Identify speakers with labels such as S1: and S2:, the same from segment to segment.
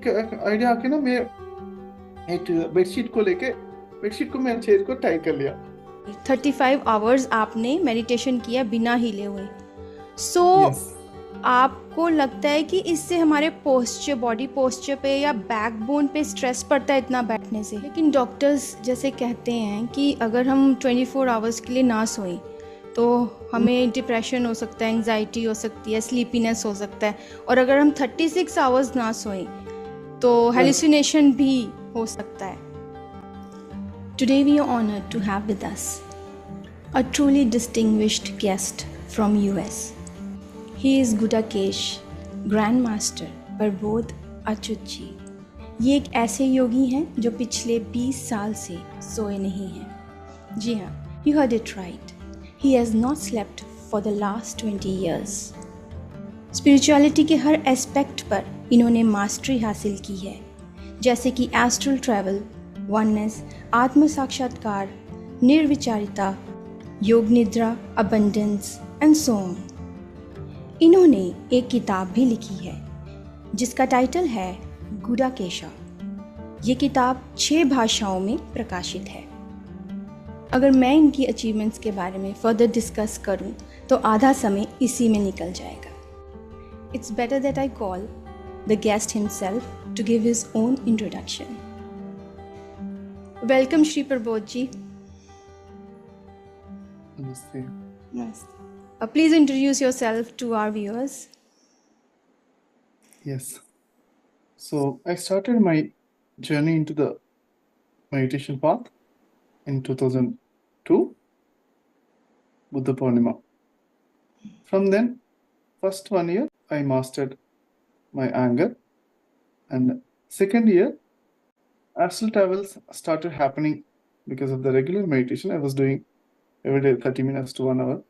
S1: एक आइडिया आके ना, मैं एक बेडशीट को मेरे चेयर को टाई कर लिया।
S2: 35 आवर्स आपने मेडिटेशन किया बिना हिले हुए। So
S1: yes.
S2: आपको लगता है कि इससे हमारे पोस्चर, बॉडी पोस्चर पे या बैकबोन पे स्ट्रेस पड़ता है इतना बैठने से? लेकिन डॉक्टर्स जैसे कहते हैं कि अगर हम 24 आवर्स के लिए ना सोएं तो हमें डिप्रेशन हो सकता है, एंजाइटी हो सकती है, स्लीपीनेस हो सकता है, और अगर हम 36 आवर्स ना सोएं तो हेलुसिनेशन भी हो सकता है। Today we are honored to have with us a truly distinguished guest from US. He is Gudakesh, Grandmaster Prabodh Achyut जी। ये एक ऐसे योगी हैं जो पिछले 20 साल से सोए नहीं हैं। जी हाँ, you heard it right. He has not slept for the last 20 years. Spirituality के हर एस्पेक्ट पर इन्होंने मास्टरी हासिल की है, जैसे कि एस्ट्रल ट्रैवल, वननेस, आत्म साक्षात्कार, निर्विचारिता, योग निद्रा, अबंडेंस एंड सो ऑन। इन्होंने एक किताब भी लिखी है जिसका टाइटल है गुडाकेशा। ये किताब 6 भाषाओं में प्रकाशित है। अगर मैं इनकी अचीवमेंट्स के बारे में फर्दर डिस्कस करूं तो आधा समय इसी में निकल जाएगा। It's better that I call the guest himself to give his own introduction. Welcome Shri Prabodh ji.
S1: नमस्ते।
S2: Namaste. Please introduce yourself to our viewers.
S1: Yes. So I started my journey into the meditation path in 2002, Buddha Purnima. From then, first 1 year, I mastered my anger, and second year, astral travels started happening because of the regular meditation I was doing every day, 30 minutes to 1 hour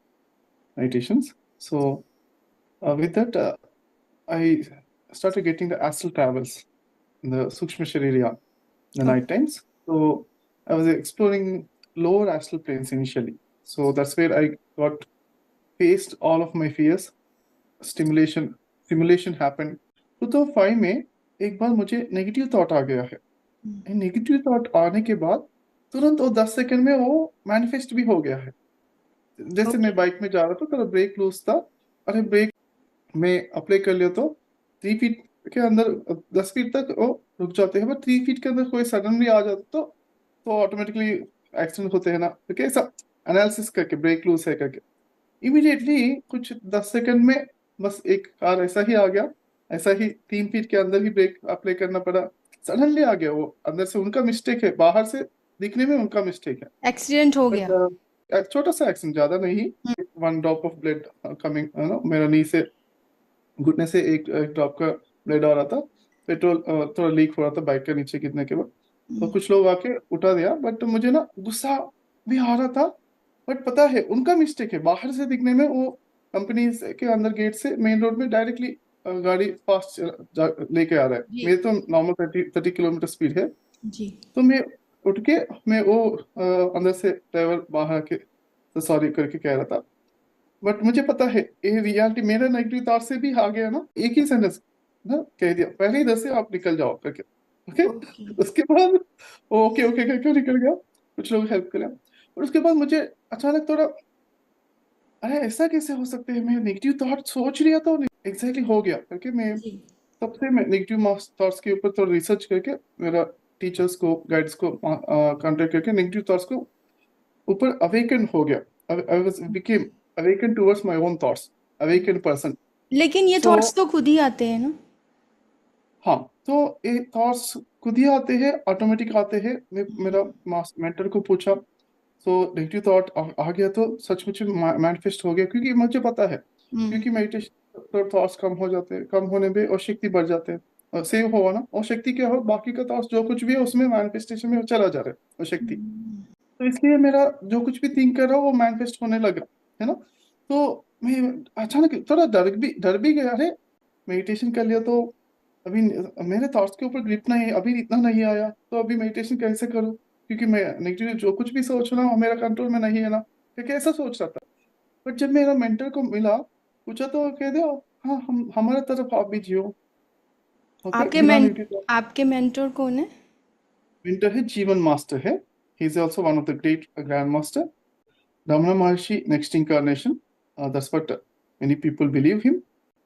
S1: meditations. So with that, I started getting the astral travels in the Sukshma Sharira in the night times. So I was exploring lower astral planes initially. So that's where I got faced all of my fears. Simulation happened. 2005 में एक बार मुझे negative thought आ गया है। Negative thought आने के बाद तुरंत वो 10 सेकंड में वो मैनिफेस्ट भी हो गया है। जैसे मैं बाइक में जा रहा था तो ब्रेक लूज था, अरे ब्रेक में अप्लाई कर लिया तो 3 फीट के अंदर 10 फीट तक वो रुक जाते हैं, बट 3 फीट के अंदर कोई सडनली आ जाता तो ऑटोमेटिकली एक्सीडेंट होते हैं ना। तो कैसा एनालिसिस करके ब्रेक लूज है करके इमीडिएटली कुछ 10 सेकंड में बस एक कार ऐसा ही आ गया, ऐसा ही 3 फीट के अंदर ही ब्रेक अप्लाई करना पड़ा, सडनली आ गया। वो अंदर से उनका मिस्टेक है, बाहर से दिखने में उनका मिस्टेक है।
S2: एक्सीडेंट हो गया।
S1: एक छोटा सा एक्सीडेंट, ज्यादा नहीं, 1 ड्रॉप ऑफ ब्लड कमिंग, मेरा नी से घुटने से एक ड्रॉप का ब्लड आ रहा था। पेट्रोल थोड़ा लीक हो रहा था बाइक के नीचे गिरने के बाद। तो कुछ लोग आके उठा दिया, बट मुझे ना गुस्सा भी आ रहा था, बट पता है उनका मिस्टेक है। बाहर से दिखने में वो कंपनी के अंदर गेट से मेन रोड में डायरेक्टली गाड़ी फास्ट लेके आ रहा है। मेरे तो नॉर्मल 30 किलोमीटर स्पीड है
S2: जी।
S1: तो मैं उठ के मैं वो अंदर से ड्राइवर बाहर आके सॉरी करके कह रहा था, बट मुझे पता है ये रियलिटी मेरा नेगेटिव थॉट से भी आ गया ना। एक ही सेंटेंस ना कह दिया, पहले ही 10 से आप निकल जाओ करके। ओके उसके बाद ओके ओके करके निकल गया, कुछ लोग हेल्प करें। और उसके बाद मुझे अचानक थोड़ा, अरे ऐसा कैसे हो सकते हैं, मैं नेगेटिव थॉट सोच लिया तो एग्जैक्टली हो गया करके मैं तब से मैं नेगेटिव थॉट्स के ऊपर थोड़ा रिसर्च करके मेरा टीचर्स को गाइड्स को कांटेक्ट करके नेगेटिव थॉट्स को ऊपर अवेकन हो गया। I was became awaken towards my own thoughts, awaken person.
S2: लेकिन ये थॉट्स तो खुद ही आते हैं ना?
S1: हाँ, तो ये थॉट्स खुद ही आते हैं, ऑटोमेटिक आते हैं। मेरा मेंटर को पूछा तो नेगेटिव थॉट आ गया तो सचमुच मैनिफेस्ट हो गया, क्योंकि मुझे पता है क्योंकि मेडिटेशन थॉट्स कम हो जाते हैं, कम होने पे और शक्ति बढ़ जाते हैं, और सेव हो ना, और शक्ति क्या हो, बाकी का थॉट्स जो कुछ भी है उसमें मैनिफेस्टेशन में चला जा रहा है वो शक्ति। तो इसलिए मेरा जो कुछ भी थिंक कर रहा हूँ वो मैनिफेस्ट होने लगा है ना। तो मैं अचानक थोड़ा डर भी गया, अरे मेडिटेशन कर लिया तो अभी मेरे थॉट्स के ऊपर ग्रिप नहीं, अभी इतना नहीं आया तो अभी मेडिटेशन कैसे करूँ, क्योंकि मैं नेगेटिव जो कुछ भी सोच रहा हूँ मेरा कंट्रोल में नहीं है ना, क्योंकि ऐसा सोच रहा था। बट जब मेरा मेंटर को मिला, पूछा तो कह दिया हाँ हम हमारे तरफ आप भी जियो। ओके, बिना नेगेटिव थॉट।
S2: आपके मेंटर कौन है?
S1: मेंटर है जीवन मास्टर है, he is also one of the great grand master Ramana Maharshi, next incarnation. That's what many people believe him,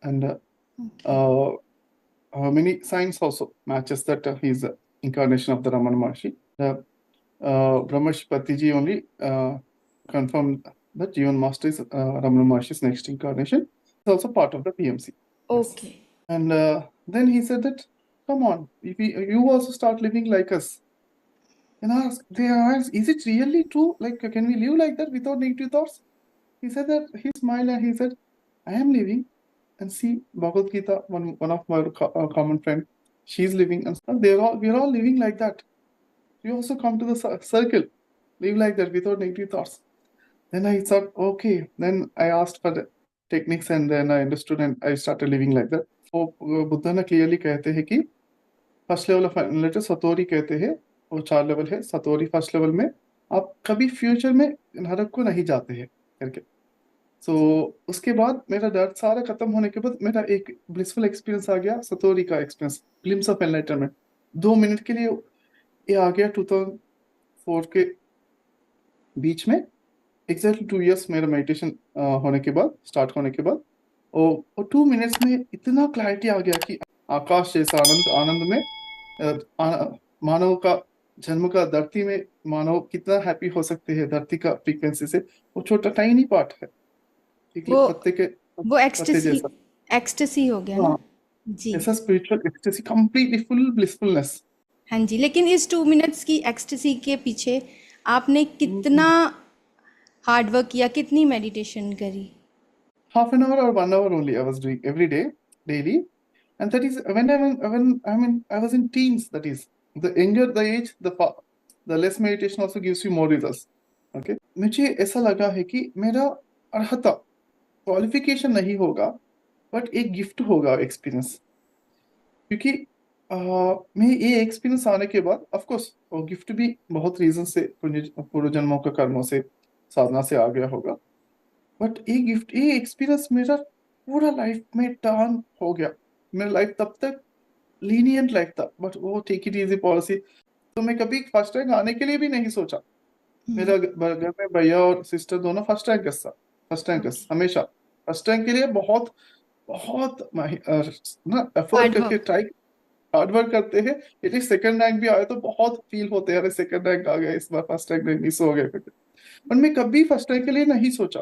S1: and
S2: okay.
S1: uh, many science also matches that he is the incarnation of the Ramana Maharshi. Brahmash Patiji only confirmed that Jivan Master is Ramana Maharshi's next incarnation. He's also part of the PMC.
S2: Okay.
S1: And then he said that, come on, if you also start living like us. And they asked, is it really true? Like, can we live like that without negative thoughts? He said that, he smiled and he said, I am living. And see, Bhagavad Gita, one of my common friend, she's living, and we're all living like that. We also come to the circle, live like that without negative thoughts. Then I thought, okay. Then I asked for the techniques, and then I understood, and I started living like that. So Buddha ने clearly कहते हैं कि first level of analytic सतोरी कहते हैं, वो 4 level है। सतोरी first level में आप कभी फ्यूचर में नरक को नहीं जाते हैं करके। सो उसके बाद मेरा डर सारा खत्म होने के बाद मेरा एक ब्लिसफुल एक्सपीरियंस आ गया, सतोरी का experience, glimpse of enlightenment. 2 minute के लिए ये आ गया 2004 के बीच में, एग्जैक्टली 2 इयर्स मेरा मेडिटेशन होने के बाद, स्टार्ट होने के बाद, और 2 मिनट्स में इतना क्लैरिटी आ गया कि आकाश जैसा आनंद में मानव का जन्म का धरती में मानव कितना हैप्पी हो सकते हैं धरती का फ्रीक्वेंसी से। वो छोटा टाइनी पार्ट है, एक
S2: वो
S1: पत्ते के
S2: वो
S1: पत्ते जैसा।
S2: एक्सटेसी हो गया ना?
S1: हाँ,
S2: जी।
S1: ऐसा spiritual ecstasy, completely full blissfulness.
S2: हाँ जी, लेकिन इस 2 मिनट्स की एक्सटेसी के पीछे आपने कितना हार्ड वर्क किया, कितनी मेडिटेशन करी?
S1: Half an hour or 1 hour only I was doing every day, daily. And that is when I was in teens. That is, the younger the age, the less meditation also gives you more results. Okay, मुझे ऐसा लगा है कि मेरा अर्हता, qualification नहीं होगा, but एक गिफ्ट होगा एक्सपीरियंस। क्योंकि मैं ये एक्सपीरियंस आने के बाद, ऑफ कोर्स वो गिफ्ट भी बहुत रीजन से, पूर्व जन्मों के कर्मों से, साधना से आ गया होगा, बट ये गिफ्ट, ये एक्सपीरियंस मेरा पूरा लाइफ में टर्न हो गया। मेरा लाइफ तब तक लीनियंट लाइफ था, बट वो टेक इट इजी पॉलिसी, तो मैं कभी फर्स्ट रैंक आने के लिए भी नहीं सोचा। मेरा घर में भैया और सिस्टर दोनों फर्स्ट रैंकर्स था, फर्स्ट रैंकर्स हमेशा। फर्स्ट रैंक के लिए बहुत बहुत ना एफर्ट करके ट्राई, हार्ड वर्क करते हैं। यदि सेकंड रैंक भी आए तो बहुत फील होते हैं, अरे सेकंड रैंक आ गया, इस बार फर्स्ट रैंक में मिस हो गया करके। पर मैं कभी फर्स्ट रैंक के लिए नहीं सोचा।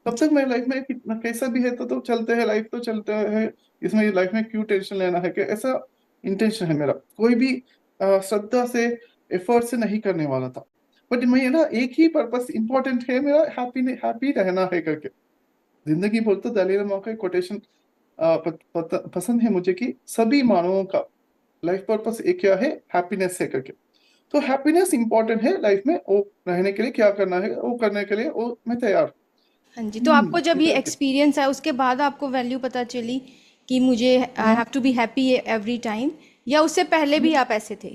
S1: तब तक मेरी लाइफ में कितना कैसा भी है तो चलते हैं, लाइफ तो चलते हैं, इसमें लाइफ में क्यों टेंशन लेना है, कि ऐसा इंटेंशन है मेरा। कोई भी श्रद्धा से, एफर्ट से नहीं करने वाला था। बट मैं ना, एक ही पर्पस इंपॉर्टेंट है मेरा, हैप्पी रहना है करके। जिंदगी बोलते दलील मौका कोटेशन पसंद है मुझे, कि सभी मानवों का लाइफ पर्पस एक क्या है, हैप्पीनेस है करके। तो हैप्पीनेस इंपॉर्टेंट है लाइफ में, वो रहने के लिए क्या करना है वो करने के लिए वो मैं तैयार।
S2: हाँ जी, तो आपको जब ये
S1: करके।
S2: एक्सपीरियंस है उसके बाद आपको वैल्यू पता चली कि मुझे I have to be happy every time, या उससे पहले भी आप ऐसे थे?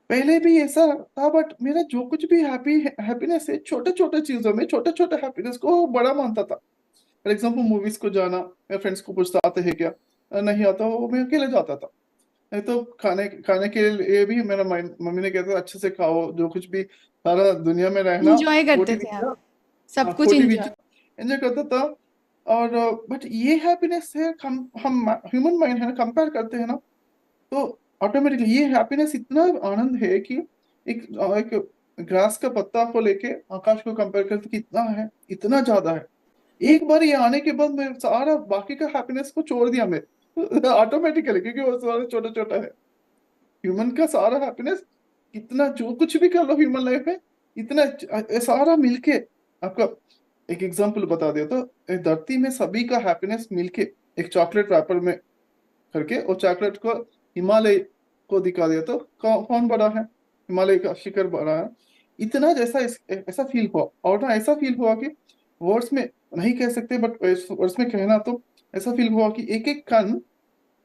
S1: पहले भी ऐसा था, बट मेरा जो कुछ भी हैप्पीनेस है, छोटे छोटे चीजों में, छोटे छोटे हैप्पीनेस को बड़ा मानता था। फॉर एग्जाम्पल, मूवीज को जाना, मैं फ्रेंड्स को पूछता आते हैं क्या, नहीं आता, वो मैं अकेले जाता था। नहीं तो खाने खाने के लिए भी मेरा मम्मी ने कहता था अच्छे से खाओ, जो कुछ भी सारा दुनिया में रहना,
S2: इंजॉय करते
S1: खोटी
S2: थे
S1: विद्या,
S2: आप, सब कुछ
S1: खोटी
S2: इंजॉय।
S1: विद्या एंजॉय करता था। और बट ये हैप्पीनेस है, हम ह्यूमन माइंड है ना, कंपेयर करते हैं ना, तो ऑटोमेटिकली ये हैप्पीनेस इतना आनंद है कि एक ग्रास का पत्ता को लेके आकाश को कंपेयर करते कितना है, इतना ज्यादा है। एक बार ये आने के बाद मैं सारा बाकी का हैप्पीनेस को छोड़ दिया मैं ऑटोमेटिकली, क्योंकि वो सारा छोटा छोटा है। ह्यूमन का सारा हैप्पीनेस, इतना जो कुछ भी कर लो ह्यूमन लाइफ में, इतना सारा मिलके आपका। एक एग्जांपल बता दिया तो, एक धरती में सभी का हैप्पीनेस मिलके एक चॉकलेट रैपर में करके, और चॉकलेट को हिमालय को दिखा दिया तो कौन बड़ा है, हिमालय का शिखर बड़ा है। इतना जैसा ऐसा फील हुआ, और ना ऐसा फील हुआ कि वर्ड्स में नहीं कह सकते, बट वर्ड्स में कहना तो ऐसा फील हुआ कि एक एक कण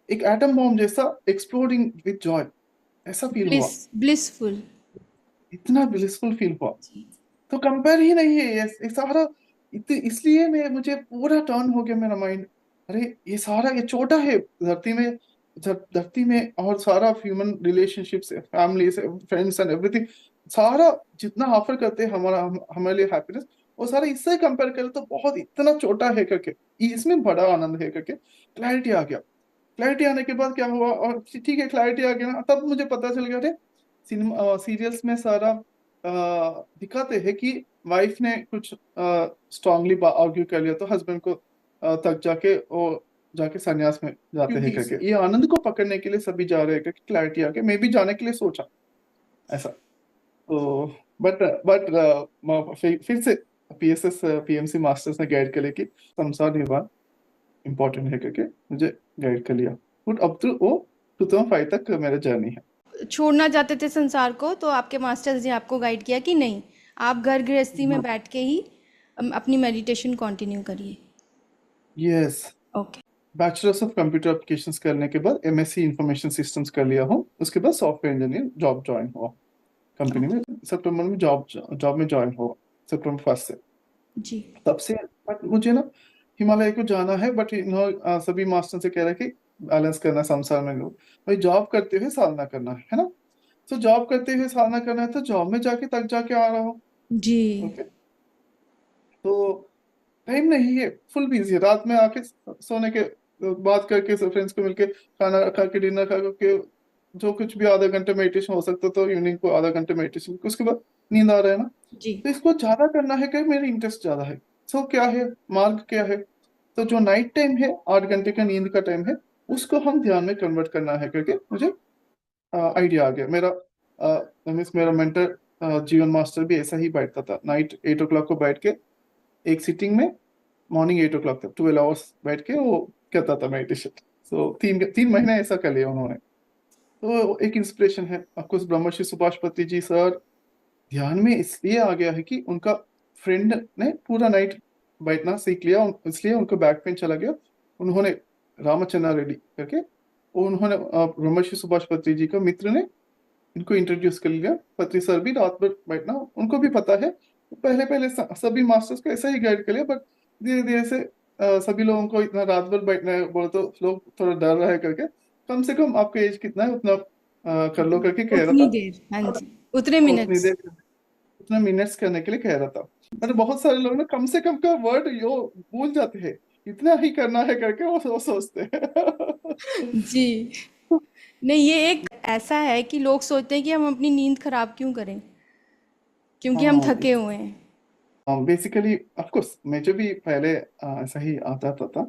S1: एक एटम बॉम्ब जैसा एक्सप्लोडिंग विद जॉय, ऐसा फील हुआ।
S2: ब्लिसफुल।
S1: इतना ब्लिसफुल फील हुआ, तो कंपेयर ही नहीं है ये सारा। इसलिए मैं मुझे पूरा टर्न हो गया मेरा माइंड, अरे ये सारा ये छोटा है धरती में, धरती में और सारा human relationships, family, friends and everything, सारा जितना ऑफर करते हैं हमारे लिए हैप्पीनेस, वो सारा इससे कंपेयर करें तो बहुत इतना छोटा है करके, इसमें बड़ा आनंद है करके क्लैरिटी आ गया। क्लैरिटी आने के बाद क्या हुआ, और ठीक है क्लैरिटी आ गया ना, तब मुझे पता चल गया, अरे सिनेमा सीरियल्स में सारा दिखाते हैं कि वाइफ ने कुछ स्ट्रांगली आर्ग्यू कर लिया तो हस्बैंड को तक जाके वो जाके संन्यास में जाते हैं करके, ये आनंद को पकड़ने के लिए सभी जा रहे हैं करके क्लैरिटी आ गया। मैं भी जाने के लिए सोचा ऐसा। तो बट फिर से पीएसएस पीएमसी मास्टर्स ने गाइड कर लिया कि संसार निर्माण इम्पोर्टेंट है करके मुझे गाइड कर लिया। और अब तो वो 2005 तक मेरा जर्नी है।
S2: छोड़ना चाहते थे संसार को, तो आपके मास्टर्स ने आपको गाइड किया कि नहीं, आप घर गृहस्थी में बैठ के ही अपनी मेडिटेशन कंटिन्यू करिए।
S1: Yes,
S2: okay.
S1: Bachelors of computer applications करने के बाद एमएससी इंफॉर्मेशन सिस्टम्स कर लिया हूँ। उसके बाद सॉफ्टवेयर इंजीनियर जॉब ज्वाइन हुआ कंपनी में, सितंबर में जॉब में ज्वाइन हुआ, सितंबर 1 से।
S2: जी।
S1: तब से बट मुझे ना हिमालय को जाना है, बट सभी मास्टर से कह रहे हैं कि बैलेंस करना संसार में लोग भाई, जॉब करते हुए साधना करना है ना। तो जॉब करते हुए साधना करना है तो जॉब में जाके तक जाके आ रहा हूँ।
S2: जी।
S1: ओके, तो टाइम नहीं है, फुल बिजी है। रात में आके सोने के बात करके फ्रेंड्स को मिलके खाना खा के डिनर खा के जो कुछ भी आधा घंटे मेडिटेशन हो सकता, तो इवनिंग को आधा घंटे मेडिटेशन, उसके बाद नींद आ रहा है ना।
S2: जी।
S1: तो इसको ज्यादा करना है कि मेरा इंटरेस्ट ज्यादा है। सो क्या है मार्ग क्या है, तो जो नाइट टाइम है 8 घंटे का नींद का टाइम है, उसको हम ध्यान में कन्वर्ट करना है करके मुझे आइडिया आ गया। मेरा मेंटर जीवन मास्टर भी ऐसा ही बैठता था, नाइट 8 o'clock को बैठ के एक सिटिंग में, मॉर्निंग 8 o'clock तक 12 hours बैठ के वो करता था मेडिटेशन। सो 3 महीने ऐसा कर लिया उन्होंने। तो एक इंस्पिरेशन है ऑफकोर्स ब्रह्मर्षि सुभाष पत्री जी सर। ध्यान में इसलिए आ गया है कि उनका फ्रेंड ने पूरा नाइट बैठना सीख लिया, इसलिए उनको बैक पेन चला गया। उन्होंने रामचंद्र रेड्डी करके, उन्होंने ब्रह्मर्षि सुभाष पत्री जी का मित्र ने इनको इंट्रोड्यूस कर लिया। पत्री सर भी रात भर बैठना उनको भी पता है, पहले पहले सभी मास्टर्स को ऐसा ही गाइड कर लिया, बट धीरे धीरे से सभी लोगों को इतना रात भर बैठना है बोले तो लोग थोड़ा डर रहा है करके, कम से कम आपका एज कितना है उतना कर लो करके कह रहा
S2: उतनी
S1: था।
S2: देर, हाँ जी, उतने
S1: उतनी
S2: मिनट्स।
S1: देर, उतना मिनट्स करने के लिए कह रहा था। मतलब बहुत सारे लोग ना कम से कम का वर्ड यो भूल जाते हैं, इतना ही करना है करके वो सोचते हैं।
S2: जी। नहीं, ये एक ऐसा है कि लोग सोचते हैं कि हम अपनी नींद खराब क्यों करें, क्योंकि हम
S1: हाँ,
S2: थके हुए हैं।
S1: बेसिकली ऑफकोर्स मुझे भी पहले ऐसा ही आता था,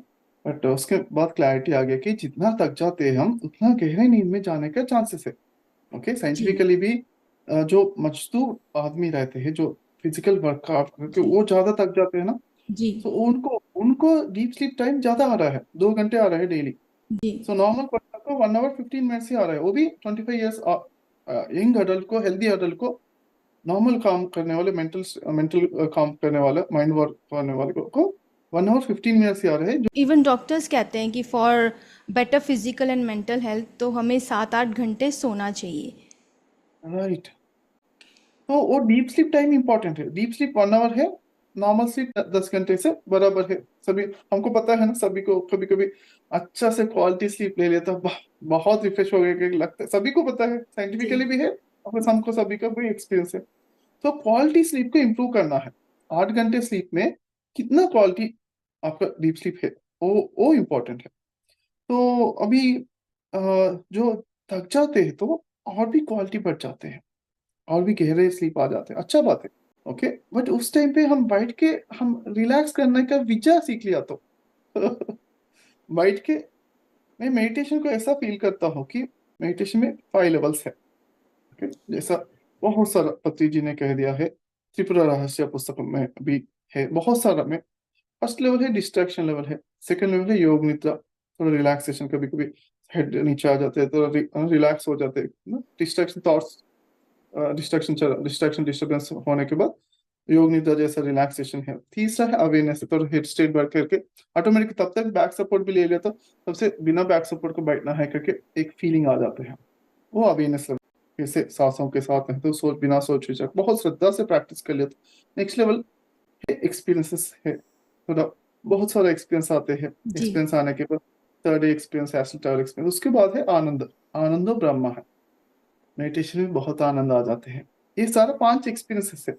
S1: बट उसके बाद क्लैरिटी आ गया कि जितना थक जाते हैं हम उतना गहरे नींद में जाने का चांसेस है। ओके,
S2: जी।
S1: साइंटिफिकली भी जो मजदूर आदमी रहते हैं जो फिजिकल वर्कआउट करके
S2: जी।
S1: वो ज्यादा थक जाते हैं ना,
S2: जी।
S1: तो उनको उनको डीप स्लीप टाइम ज्यादा आ रहा है, 2 घंटे आ रहा है डेली।
S2: जी।
S1: सो नॉर्मल पर्सन को 1 hour 15 minutes ही आ रहा है, वो भी 25 years यंग अडल्ट को, हेल्दी अडल्ट को, नॉर्मल काम करने वाले, मेंटल मेंटल काम करने वाले, माइंड वर्क करने वाले को 1 hour 15 minutes ही आ रहे हैं।
S2: इवन डॉक्टर्स कहते हैं कि for better physical and mental health तो हमें 7-8 घंटे सोना चाहिए।
S1: राइट, तो वो डीप स्लीप टाइम इंपॉर्टेंट है। डीप स्लीप 1 hour है, नॉर्मल स्लीप 10 घंटे से बराबर है। सभी हमको पता है ना, सभी को कभी कभी अच्छा से क्वालिटी स्लीप ले लेता बहुत रिफ्रेश हो गया लगता है, सभी को पता है,
S2: जी।
S1: साइंटिफिकली भी है और हमको सभी का भी एक्सपीरियंस है। तो क्वालिटी स्लीप को इम्प्रूव करना है। 8 घंटे स्लीप में कितना क्वालिटी आपका डीप स्लीप है, वो इम्पोर्टेंट है। तो अभी जो थक जाते हैं तो और भी क्वालिटी बढ़ जाते हैं, और भी गहरे स्लीप आ जाते हैं, अच्छा बात है। ओके, बट उस टाइम पे हम बैठ के हम रिलैक्स करने का विजय सीख लिया तो बैठ के मैं मेडिटेशन को ऐसा फील करता हूँ कि मेडिटेशन में 5 लेवल्स है। ओके, जैसा बहुत सारा पत्री जी ने कह दिया है, त्रिपुरा रहस्य पुस्तक में भी है बहुत सारा में। फर्स्ट लेवल है डिस्ट्रैक्शन लेवल है, सेकंड लेवल है योग निद्रा, थोड़ा रिलैक्सेशन, कभी कभी हेड नीचे आ जाते हैं तो रिलैक्स हो जाते हैं, डिस्ट्रैक्शन थॉट्स, डिस्टर्बेंस होने के बाद योग निद्रा जैसा रिलैक्सेशन है। तीसरा है अवेयरनेस, तो हेड स्ट्रेट बैठ करके ऑटोमेटिक, तब तक बैक सपोर्ट भी ले लिया तो तब से बिना बैक सपोर्ट को बैठना है करके एक फीलिंग आ जाते हैं, वो अवेयरनेस लेवल। कैसे सांसों के साथ है तो सोच, बिना सोच विचार बहुत श्रद्धा से प्रैक्टिस कर लिया तो नेक्स्ट लेवल है एक्सपीरियंसेस है। थोड़ा बहुत सारा एक्सपीरियंस आते हैं,
S2: जी।
S1: एक्सपीरियंस आने के बाद थर्ड एक्सपीरियंस, थर्ड एक्सपीरियंस। उसके बाद है आनंद, आनंदो ब्रह्म है। मेडिटेशन में बहुत आनंद आ जाते हैं। ये सारा 5 एक्सपीरियंसेस है।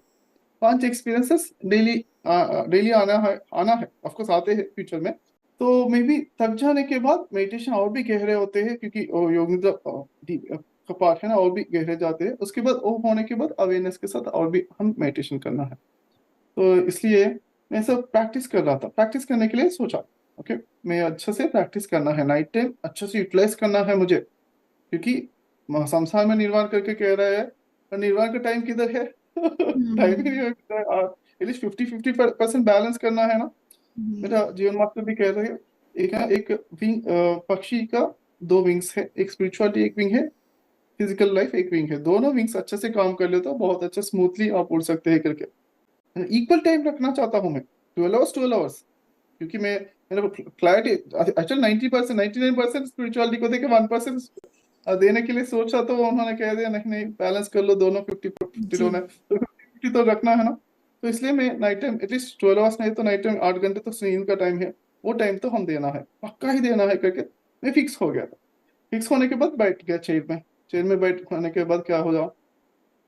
S1: 5 एक्सपीरियंसेस डेली डेली आना है, ऑफकोर्स आते हैं फ्यूचर में। तो मे बी थक जाने के बाद मेडिटेशन और भी गहरे होते हैं, क्योंकि योग निद्रा का पार्ट है ना, और भी गहरे जाते हैं। उसके बाद वो होने के बाद अवेयरनेस के साथ और भी हम मेडिटेशन करना है। तो इसलिए मैं सब प्रैक्टिस कर रहा था, प्रैक्टिस करने के लिए सोचा ओके मैं अच्छे से प्रैक्टिस करना है, नाइट टाइम अच्छे से यूटिलाइज करना है मुझे, क्योंकि संसार में निर्वाण करके कह रहा है, पर निर्वाण का टाइम किधर है? टाइम ही नहीं है। एटलीस्ट 50-50% बैलेंस करना है ना। मेरा जीवन मास्टर भी कह रहे हैं, एक है एक विंग, पक्षी का 2 विंग्स है, एक स्पिरिचुअलिटी एक विंग है, फिजिकल लाइफ एक विंग है। दोनों विंग्स अच्छे से काम कर ले तो बहुत अच्छा स्मूथली आप उड़ सकते हैं करके। इक्वल टाइम रखना चाहता हूँ मैं, 12 आवर्स, क्योंकि मैं मेरा क्लैरिटी एक्चुअल 90%, 99% स्पिरिचुअलिटी को देके 1% देने के लिए सोचा, तो उन्होंने कह दिया नहीं नहीं बैलेंस कर लो दोनों, 50-50
S2: जी।
S1: होना है, तो 50 तो रखना है ना। तो इसलिए मैं नाइट टाइम एटलीस्ट 12 आवर्स नहीं तो नाइट टाइम 8 घंटे तो नींद का टाइम है, वो टाइम तो हम देना है, पक्का ही देना है करके मैं फिक्स हो गया था। फिक्स होने के बाद बैठ गया चेयर में। चेयर में बैठ होने के बाद क्या हो जाओ,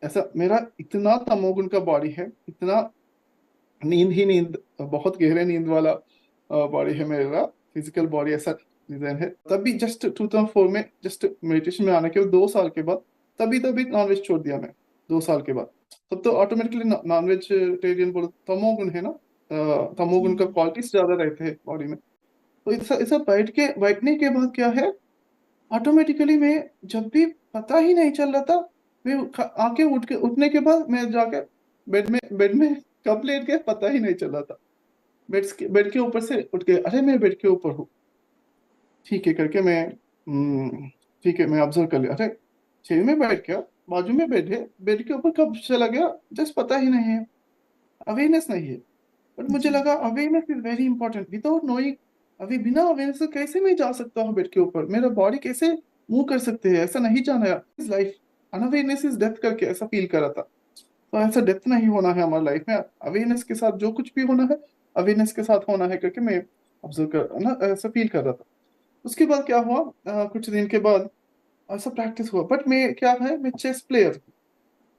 S1: ऐसा मेरा इतना तमोगुण का बॉडी है, इतना नींद ही नींद, बहुत गहरे नींद वाला बॉडी है मेरा, फिजिकल बॉडी ऐसा डिजाइन है। तभी जस्ट 2004 में, जस्ट मेडिटेशन में आने के 2 साल के बाद, तभी तभी नॉनवेज छोड़ दिया मैं, 2 साल के बाद। तब तो ऑटोमेटिकली नॉन वेजिटेरियन बोलो, तमोगुण है ना, तमोगुण का क्वालिटीज ज्यादा रहते हैं बॉडी में। तो ऐसा ऐसा बैठने के बाद क्या है, ऑटोमेटिकली मैं जब भी पता ही नहीं चल रहा था, मैं आके उठने के बाद मैं जाके बेड में कब लेट गए पता ही नहीं चला था। बेड के ऊपर से उठ के, अरे मैं बेड के ऊपर हूँ, ठीक है करके मैं ठीक है मैं ऑब्जर्व कर लिया, अरे चेयर में बैठ गया, बाजू में बेड है, बेड के ऊपर कब चला गया जस्ट पता ही नहीं है, अवेयरनेस नहीं है। बट मुझे
S2: जी।
S1: लगा awareness is very important, without knowing, अभी बिना अवेयरनेस से कैसे मैं जा सकता हूँ बेड के ऊपर, मेरा बॉडी कैसे मूव कर सकते हैं, ऐसा नहीं जाना है इस लाइफ। अनअवेयरनेस इज डेथ करके ऐसा फील करा था। तो ऐसा डेथ नहीं होना है हमारी लाइफ में, अवेयरनेस के साथ जो कुछ भी होना है अवेयरनेस के साथ होना है करके मैं ऑब्जर्व कर ना, ऐसा फील कर रहा था। उसके बाद क्या हुआ, कुछ दिन के बाद ऐसा प्रैक्टिस हुआ। बट मैं क्या है, मैं चेस प्लेयर।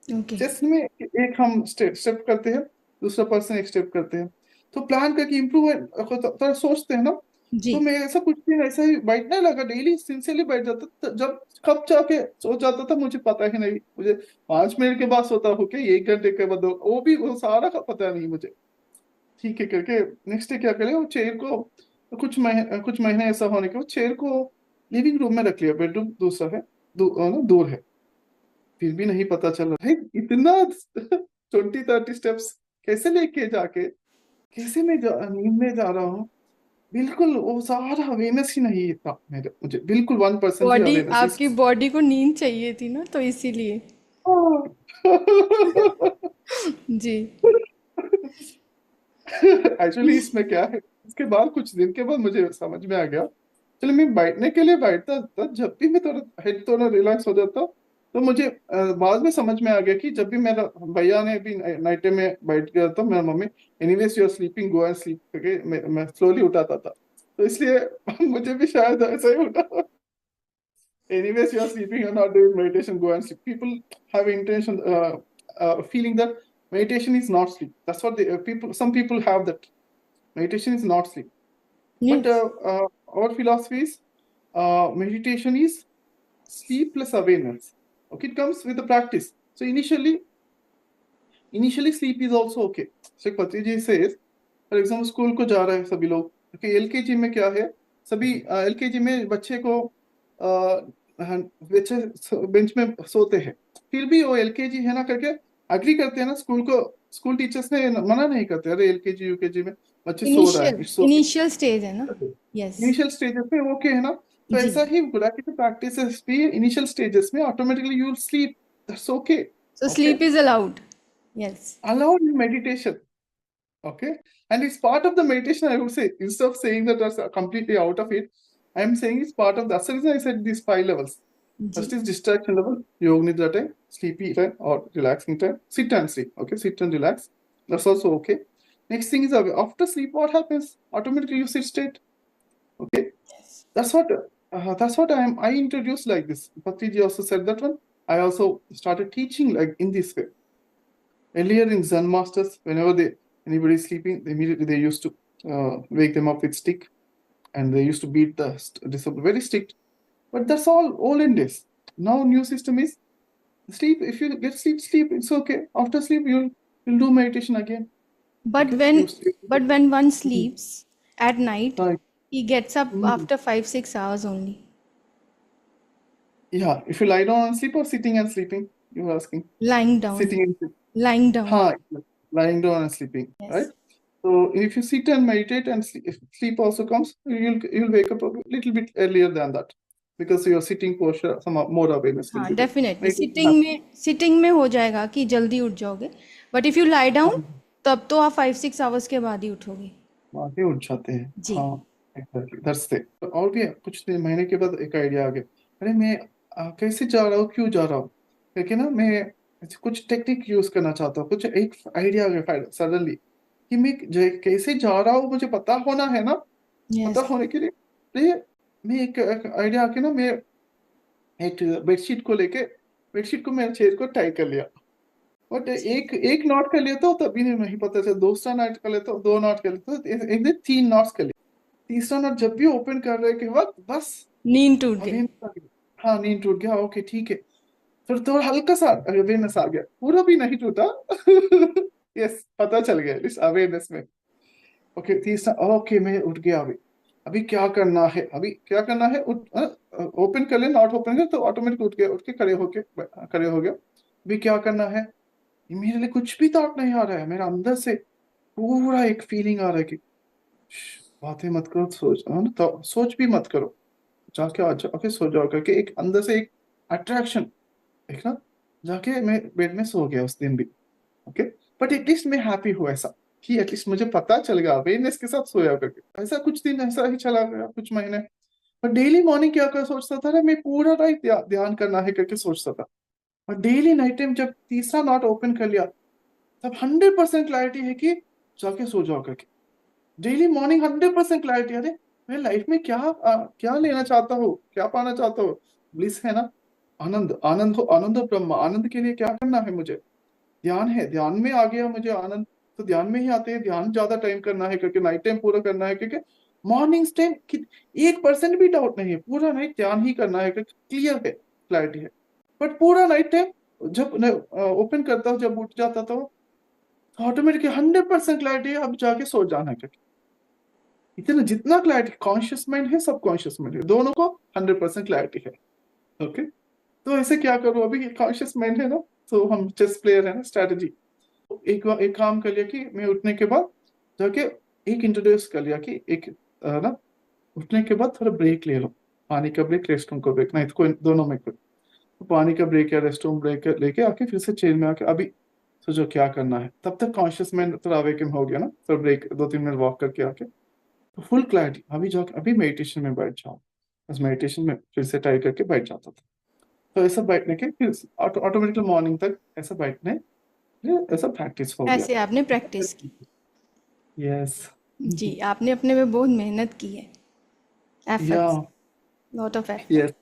S2: ओके।
S1: चेस में एक हम स्टेप करते हैं, दूसरा पर्सन एक स्टेप करते हैं, तो प्लान करके इम्प्रूवमेंट थोड़ा सोचते हैं ना।
S2: जी।
S1: तो मैं ऐसा कुछ भी ऐसा ही बैठने लगा, डेली सिंसियरली बैठ जाता था। जब कब जाके सो जाता था मुझे पता ही नहीं, मुझे 5 मिनट के बाद सोता हूँ क्या, 1 घंटे के बाद, वो भी वो सारा का पता नहीं मुझे। ठीक है करके नेक्स्ट डे क्या करे, वो चेयर को कुछ महीने ऐसा होने के बाद चेयर को लिविंग रूम में रख लिया, बेडरूम दूसरा है, दूर है, फिर भी नहीं पता चल रहा है इतना 20-30 स्टेप्स कैसे लेके जाके, कैसे मैं नींद में जा रहा हूँ, बिल्कुल वो सारा अवेयरनेस ही नहीं था मेरे, मुझे बिल्कुल 1% ही
S2: बॉडी,
S1: अवेयरनेस इस
S2: आपकी बॉडी को नींद चाहिए थी ना, तो इसीलिए। जी।
S1: एक्चुअली इसमें क्या है, इसके बाद कुछ दिन के बाद मुझे समझ में आ गया, चलो मैं बैठने के लिए बैठता था, जब भी मैं थोड़ा हेड थोड़ा रिलैक्स हो जाता, तो मुझे बाद में समझ में आ गया कि जब भी मेरा भैया ने भी नाइट में बैठ गया तो मेरा मम्मी, anyways you are sleeping go and sleep करके मैं स्लोली उठाता था, तो इसलिए मुझे भी शायद ऐसा ही उठा। Anyways, you are sleeping, you're not doing meditation, go and sleep. People have intention, feeling that meditation is not sleep. That's what some people have that. Meditation is not sleep. But
S2: yes.
S1: our philosophy is meditation is sleep plus awareness. Okay, it comes with the practice. So initially sleep is also okay. So Patri says, for example school को जा रहे हैं सभी लोग, क्योंकि LKG में क्या है, सभी एलकेजी में बच्चे को बच्चे बेंच में सोते हैं, फिर भी वो एलकेजी है ना करके अग्री करते हैं ना, स्कूल टीचर्स ने मना नहीं करते, अरे एलकेजी यूकेजी में बच्चे सो रहा है,
S2: initial
S1: it's okay.
S2: Initial stage है ना। यस।
S1: इनिशियल स्टेजेस में ओके है ना। तो
S2: जी।
S1: ऐसा ही गुड़ा की प्रैक्टिस भी इनिशियल स्टेजेस में automatically you will sleep, that's okay.
S2: So
S1: okay,
S2: sleep is allowed. Yes.
S1: Allowed meditation. Okay. And it's part of the meditation, I would say. Instead of saying that that's completely out of it, I am saying it's part of the. That's the reason I said these 5 levels.
S2: जी।
S1: First is distraction level, yoga nidra time, sleepy time or relaxing time. Sit and sleep. Okay, sit and relax. That's also okay. Next thing is after sleep, what happens? Automatically you sit straight. Okay. that's what I introduced like this. Patriji also said that one. I also started teaching like in this way. Earlier in Zen masters, whenever anybody is sleeping, immediately they used to wake them up with stick, and they used to beat the discipline very strict. But that's all olden days. Now new system is sleep. If you get sleep, it's okay. After sleep, you'll do meditation again.
S2: But
S1: Okay,
S2: when
S1: you sleep.
S2: but when one sleeps at night,
S1: Right.
S2: he gets up
S1: Mm.
S2: after 5-6 hours only.
S1: Yeah, if you lie down and sleep or sitting and sleeping, you were asking.
S2: Lying down.
S1: Sitting and sleeping.
S2: Lying down.
S1: Ha, lying down and sleeping,
S2: Yes.
S1: right? So if you sit and meditate and if sleep also comes, you'll wake up a little bit earlier than that because your sitting posture, some more awareness will
S2: हाँ
S1: be there.
S2: Definitely
S1: Meditation
S2: sitting में हो जाएगा कि जल्दी उठ जाओगे, but if you lie down
S1: happens.
S2: तब तो आप 5-6 आवर्स के बाद ही उठोगे।
S1: आगे उठ जाते हैं।
S2: जी।
S1: हाँ, एग्जैक्टली दैट्स इट। और भी कुछ दिन महीने के बाद एक आइडिया आ गया, अरे मैं कैसे जा रहा हूँ, क्यों जा रहा हूँ, लेकिन ना मैं कुछ टेक्निक यूज करना चाहता हूँ। कुछ एक आइडिया आ गया सडनली कि मैं कैसे जा रहा हूँ, मुझे पता होना है ना। पता
S2: यस।
S1: होने के लिए मैं एक आइडिया आके ना मैं एक बेडशीट को मेरे चेयर को टाई कर लिया। बट एक नॉट कर लिया तो तभी नहीं पता चला, दूसरा नॉट कर लेता, 2 नॉट कर लेता, एक दिन 3 नॉट्स कर लिया। तीसरा नॉट जब भी ओपन कर रहे के वक्त बस
S2: नींद टूट गई।
S1: अवेयरनेस आ गया। हाँ, नींद टूट गया। ओके, ठीक है। फिर थोड़ा हल्का सा अवेयरनेस आ गया, पूरा भी नहीं टूटा। यस, पता चल गया इस अवेयरनेस में। ओके, तीसरा, ओके मैं उठ गया। अभी क्या करना है, ओपन कर ले, नॉट ओपन कर तो ऑटोमेटिक उठ के खड़े हो गया। अभी क्या करना है, इमीडिएटली कुछ भी थॉट नहीं आ रहा है, मेरा अंदर से पूरा एक फीलिंग आ रहा है कि बातें मत करो, तो सोच भी मत करो, जाके आ जाओ, ओके सो जाओ करके एक अंदर से एक अट्रैक्शन, एक ना, जाके मैं बेड में सो गया उस दिन भी। ओके, बट एटलीस्ट मैं हैप्पी हुआ ऐसा कि एटलीस्ट मुझे पता चल गया, अवेयरनेस के साथ सोया करके। ऐसा कुछ दिन ऐसा ही चला गया, कुछ महीने। पर डेली मॉर्निंग क्या कर सोचता था ना, मैं पूरा रात ध्यान करना है करके सोचता था। और डेली नाइट टाइम जब तीसरा नॉट ओपन कर लिया, तब 100% क्लैरिटी है कि जाके सो जाओ करके। डेली मॉर्निंग 100% क्लैरिटी, अरे मैं लाइफ में क्या लेना चाहता हूँ, क्या पाना चाहता हूँ। ब्लिस है ना, आनंद, आनंद ब्रह्म, आनंद के लिए क्या करना है मुझे, ध्यान है, ध्यान में आ गया मुझे आनंद, तो ध्यान में ही आते हैं। ध्यान ज्यादा टाइम करना है क्योंकि नाइट टाइम पूरा करना है, क्योंकि मॉर्निंग टाइम 1% भी डाउट नहीं है, पूरा नाइट ध्यान ही करना है, क्लियर है, क्लैरिटी है। बट पूरा नाइट टाइम जब ओपन करता हूँ, जब उठ जाता था, ऑटोमेटिकली 100% क्लैरिटी है, अब जाके सो जाना है। इतना जितना क्लैरिटी, कॉन्शियस माइंड है, सब कॉन्शियस माइंड है, दोनों को 100% क्लैरिटी है। ओके, तो ऐसे क्या करूं, अभी कॉन्शियस माइंड है ना, तो हम चेस प्लेयर है ना, स्ट्रैटेजी। एक काम कर लिया कि मैं उठने के बाद जाके एक इंट्रोड्यूस कर लिया कि एक ना, उठने के बाद थोड़ा ब्रेक ले लो, पानी का ब्रेक, रेस्ट रूम का ब्रेक, नहीं तो कोई दोनों में कोई, तो पानी का ब्रेक या रेस्ट रूम ब्रेक लेके आके फिर से चेयर में आके अभी सोचो क्या करना है। तब तक कॉन्शियस माइंड थोड़ा अवेकन हो गया ना, तो ब्रेक 2-3 मिनट वॉक करके आके तो फुल क्लैरिटी, अभी जाके अभी मेडिटेशन में बैठ जाओ। बस मेडिटेशन में फिर से ट्राई करके बैठ जाता था। तो ऐसा बैठने के फिर ऑटोमेटिकली मॉर्निंग तक ऐसा बैठने, ऐसा प्रैक्टिस हो गया।
S2: ऐसे आपने प्रैक्टिस की।
S1: यस।
S2: जी, आपने अपने में बहुत मेहनत की है,
S1: या
S2: efforts, lot of effort.
S1: Yes,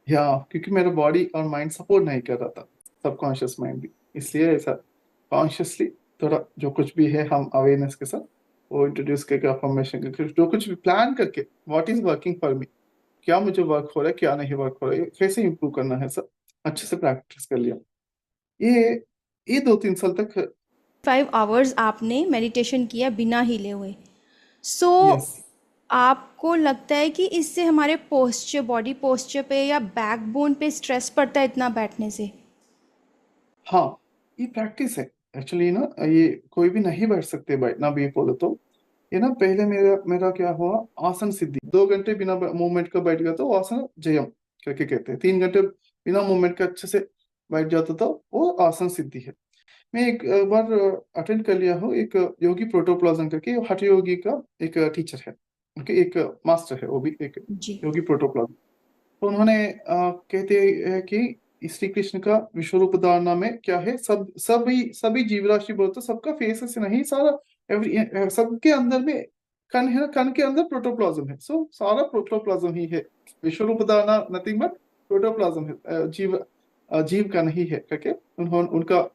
S1: या क्योंकि मेरा बॉडी और माइंड सपोर्ट नहीं कर रहा था, सबकॉन्शियस माइंड भी, इसलिए ऐसा कॉन्शियसली थोड़ा जो कुछ भी है हम अवेयरनेस के साथ वो इंट्रोड्यूस करके, अफर्मेशन करके, जो कुछ भी प्लान करके, what is working for me, क्या मुझे वर्क हो रहा है, क्या नहीं वर्क हो रहा है, कैसे इंप्रूव करना है, सब अच्छे से प्रैक्टिस कर लिया। ये 2-3 साल तक।
S2: 5 आवर्स आपने मेडिटेशन किया बिना हिले हुए। So
S1: yes.
S2: आपको लगता है कि इससे हमारे पोस्चर, बॉडी पोस्चर पे या बैकबोन पे स्ट्रेस पड़ता है इतना बैठने से?
S1: हाँ, ये प्रैक्टिस है एक्चुअली ना, ये कोई भी नहीं बैठ सकते, बैठना भी बोलो तो। ये ना पहले मेरा मेरा क्या हुआ, आसन सिद्धि 2 घंटे बिना मूवमेंट का बैठ गया, तो आसन जयम करके कहते हैं। 3 घंटे बिना मूवमेंट का अच्छे से बैठ जाता था, वो आसन सिद्धि है। मैं एक बार अटेंड कर लिया हूँ, एक योगी प्रोटोप्लाज्म करके, हठ योगी का एक टीचर है, ओके, एक मास्टर है, वो भी एक
S2: जी।
S1: योगी प्रोटोप्लाज्म। तो उन्होंने कहते हैं कि श्री कृष्ण का विश्व रूप धारणा में क्या है, सभी जीवराशि बोलते, सबका फेस से नहीं, सारा सबके अंदर में कण है ना, कण के अंदर प्रोटोप्लाज्म है, सो सारा प्रोटोप्लाज्म ही है, विश्व रूप धारणा नथिंग बट प्रोटोप्लाज्म है, जीव कण ही है करके उन्होंने उनका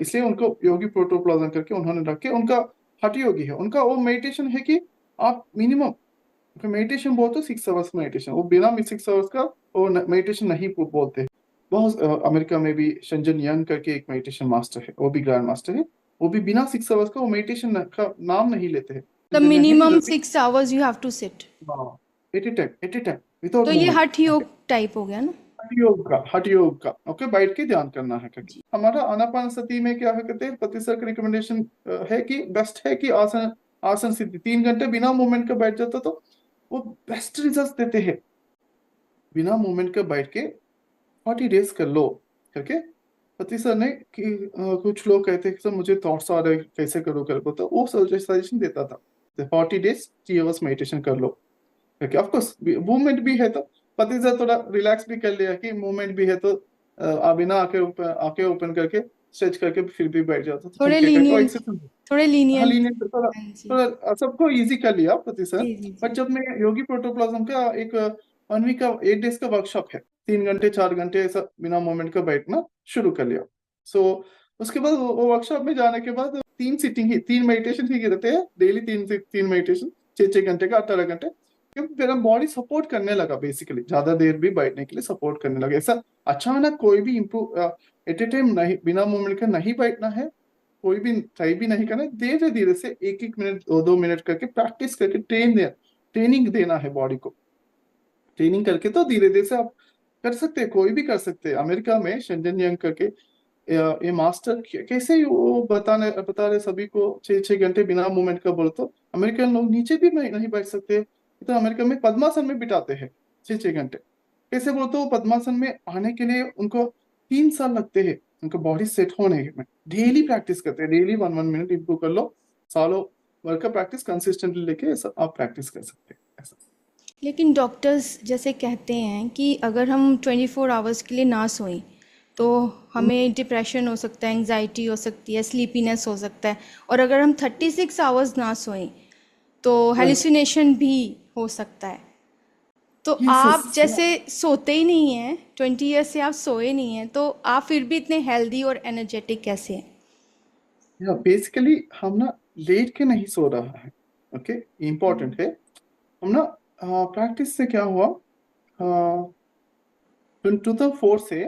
S1: इसलिए उनको योगी प्रोटोप्लाज्म करके उन्होंने रखे। उनका हठ योगी है, उनका वो मेडिटेशन है कि आप मिनिमम मेडिटेशन बोलते हो 6 आवर्स मेडिटेशन, वो बिना 6 आवर्स का वो मेडिटेशन नहीं बोलते। बहुत अमेरिका में भी शंजन यंग करके एक मेडिटेशन मास्टर है, वो भी ग्रैंड मास्टर है, वो भी बिना 6 आवर्स का वो मेडिटेशन का नाम नहीं लेते हैं।
S2: द
S1: शंजन यंग है
S2: मिनिमम
S1: इधर भी
S2: 6 hours you have to sit.
S1: At a time without
S2: तो ये
S1: मूवमेंट।
S2: हठ योग टाइप हो गया ना।
S1: हठ योग का ओके, बैठ के ध्यान करना है करके।
S2: जी।
S1: हमारा आनापानसति में क्या है कहते हैं, पतिसर का रिकमेंडेशन है कि बेस्ट है कि आसन आसन सिद्धि 3 घंटे बिना मूवमेंट का बैठ जाता तो वो बेस्ट रिजल्ट देते हैं। बिना मूवमेंट का बैठ के 40 days कर लो करके पति सर ने कि कुछ लोग कहते हैं कि सर मुझे थॉट्स आ रहे हैं, कैसे करो कर तो वो सजेशन देता था 40 days 3 hours मेडिटेशन कर लो करके। ऑफ कोर्स मूवमेंट भी है तो पति सर थोड़ा रिलैक्स भी कर लिया कि मूवमेंट भी है तो बिना आके ओपन करके स्ट्रेच करके फिर भी बैठ जाता तो
S2: थोड़े
S1: ठीक है करके। और
S2: लीनियंट,
S1: एक्सरसाइज
S2: थोड़े
S1: हाँ
S2: लीनियंट।
S1: लीनियंट थोड़ा
S2: हाँ जी।
S1: थोड़ा सबको इजी कर लिया पति सर।
S2: जी जी
S1: बट
S2: जी।
S1: जब मैं योगी प्रोटोप्लाज्म का एक 1 वीक का 8 days का वर्कशॉप है, 3 घंटे 4 घंटे ऐसा बिना मूवमेंट का बैठना शुरू कर लिया। सो उसके बाद वो वर्कशॉप में जाने के बाद 3 मेडिटेशन ही रहते हैं डेली, 3 मेडिटेशन 6 6 घंटे का 18 घंटे। क्योंकि मेरा बॉडी सपोर्ट करने लगा, बेसिकली ज्यादा देर भी बैठने के लिए सपोर्ट करने लगा। ऐसा अचानक कोई भी इम्प्रूव एट ए टाइम नहीं, बिना मूवमेंट का नहीं बैठना है, कोई भी ट्राई भी नहीं करना, धीरे धीरे से 1 1 मिनट 2 2 मिनट करके प्रैक्टिस करके ट्रेनिंग देना है बॉडी को। ट्रेनिंग करके तो धीरे धीरे से आप कर सकते हैं, कोई भी कर सकते हैं। अमेरिका में शंजन यंग करके ये मास्टर कैसे वो बता रहे सभी को 6 6 घंटे बिना मूवमेंट का बोलो तो अमेरिकन लोग नीचे भी नहीं बैठ सकते। तो अमेरिका में पद्मासन में बिताते हैं 6 6 घंटे। कैसे बोलते हो, पद्मासन में आने के लिए उनको 3 साल लगते हैं उनका बॉडी सेट होने में। डेली प्रैक्टिस करते हैं, डेली 1 1 मिनट इम्प्रूव कर लो, सालों भर का प्रैक्टिस कंसिस्टेंटली लेके ऐसा आप प्रैक्टिस कर सकते हैं ऐसा।
S2: लेकिन डॉक्टर्स जैसे कहते हैं कि अगर हम 24 hours के लिए ना सोएं तो हमें डिप्रेशन हो सकता है, एंजाइटी हो सकती है, स्लीपीनेस हो सकता है, और अगर हम 36 hours ना सोएं तो
S1: राइट,
S2: हेलुसिनेशन भी हो सकता है। तो
S1: यस यस।
S2: आप जैसे सोते ही नहीं हैं, 20 years से आप सोए नहीं हैं, तो आप फिर भी इतने हेल्दी और एनर्जेटिक कैसे हैं?
S1: या बेसिकली हम ना लेट के नहीं सो रहा है, ओके, इम्पोर्टेंट है। हम ना प्रैक्टिस से क्या हुआ, 2004 से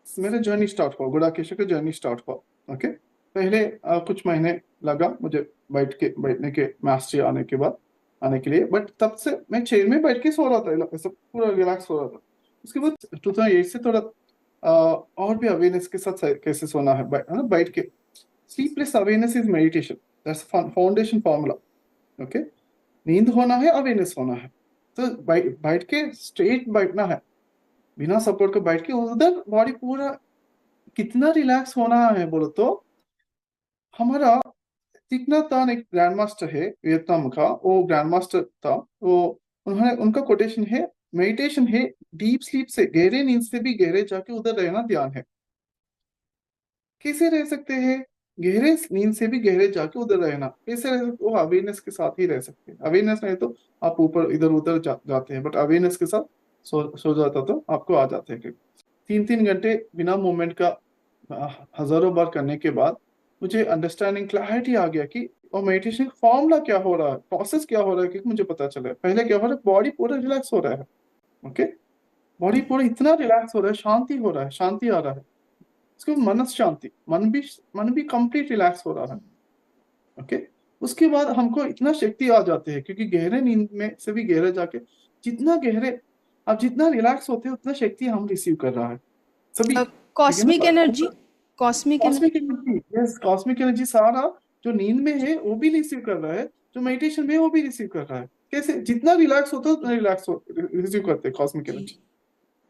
S1: मेरा जर्नी स्टार्ट हुआ, गुड़ाकेश का जर्नी स्टार्ट हुआ। ओके, पहले कुछ महीने लगा मुझे बैठने के मास्टरी आने के लिए, बट तब से मैं चेयर में बैठ के सो रहा था, ऐसा पूरा रिलैक्स हो रहा था। उसके बाद 2008 से थोड़ा और भी अवेयरनेस के साथ कैसे सोना है, बैठ के। Sleepless awareness is meditation, that's foundation formula. Okay, नींद होना है, अवेयरनेस होना है, तो बैठ के स्ट्रेट बैठना है बिना सपोर्ट के बैठ के, उधर बॉडी पूरा कितना रिलैक्स होना है बोलो तो। हमारा थीक नथ हैन एक ग्रैंड मास्टर है वियतनाम का, वो ग्रैंड मास्टर था वो, उन्होंने उनका कोटेशन है, मेडिटेशन है डीप स्लीप से, गहरे नींद से भी गहरे जाके उधर रहना ध्यान है। कैसे रह सकते हैं गहरे नींद से भी गहरे जाके उधर रहना, कैसे रह सकते, वो अवेयरनेस के साथ ही रह सकते हैं। अवेयरनेस नहीं तो आप ऊपर इधर उधर जाते हैं, बट अवेयरनेस के साथ सो जाता तो आपको आ जाते हैं। 3 3 घंटे बिना मूवमेंट का हजारों बार करने के बाद मुझे अंडरस्टैंडिंग क्लैरिटी आ गया कि और मेडिटेशन फॉर्मूला क्या हो रहा है, प्रोसेस क्या हो रहा है, क्योंकि मुझे पता चला पहले क्या हो रहा है, बॉडी पूरा रिलैक्स हो रहा है। ओके, बॉडी पूरा इतना रिलैक्स हो रहा है, शांति हो रहा है, शांति आ रहा है, उसके बाद मनस शांति, मन भी कंप्लीट रिलैक्स हो रहा है। ओके, उसके बाद हमको इतना शक्ति आ जाती है, क्योंकि गहरे नींद में से भी गहरे जाके जितना गहरे आप जितना रिलैक्स होते हैं उतना शक्ति हम रिसीव कर रहा है सभी, ठीक है
S2: कॉस्मिक एनर्जी,
S1: ना।
S2: Cosmic
S1: cosmic
S2: energy.
S1: Energy, yes, cosmic energy सारा जो नींद में है वो भी रिसीव कर रहा है, जो मेडिटेशन में है वो भी रिसीव कर रहा है। कैसे, जितना रिलैक्स होता है उतना रिसीव करते हैं कॉस्मिक
S2: जी
S1: एनर्जी।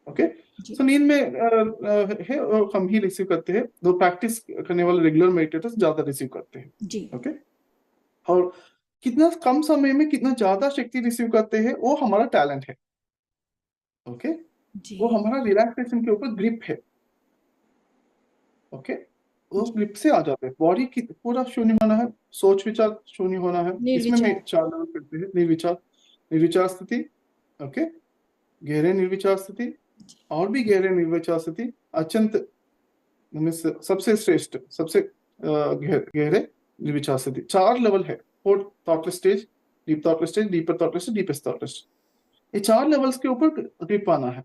S1: ओके,
S2: जी
S1: सो नींद में है हम ही रिसीव करते हैं, जो प्रैक्टिस करने वाले रेगुलर मेडिटेटर्स ज्यादा रिसीव करते हैं।
S2: जी
S1: ओके, और कितना कम समय में कितना ज्यादा शक्ति रिसीव करते हैं वो हमारा टैलेंट है। ओके,
S2: जी।
S1: वो हमारा रिलैक्सेशन के ऊपर ग्रिप है। ओके, वो ग्रिप से आ जाते हैं। बॉडी की पूरा शून्य होना है, सोच विचार शून्य होना है। इसमें
S2: निर्विचार।
S1: में 4 लेवल करते हैं। निर्विचार, निर्विचार स्थिति, ओके, गहरे निर्विचार स्थिति, और भी गहरे निर्विचार स्थिति, अत्यंत सबसे श्रेष्ठ, सबसे गहरे निर्विचार स्थिति। 4 लेवल है। 4 thoughtless stage, deep thoughtless stage, deeper thoughtless stage, deepest thoughtless. ये 4 लेवल्स के ऊपर ग्रिप आना है।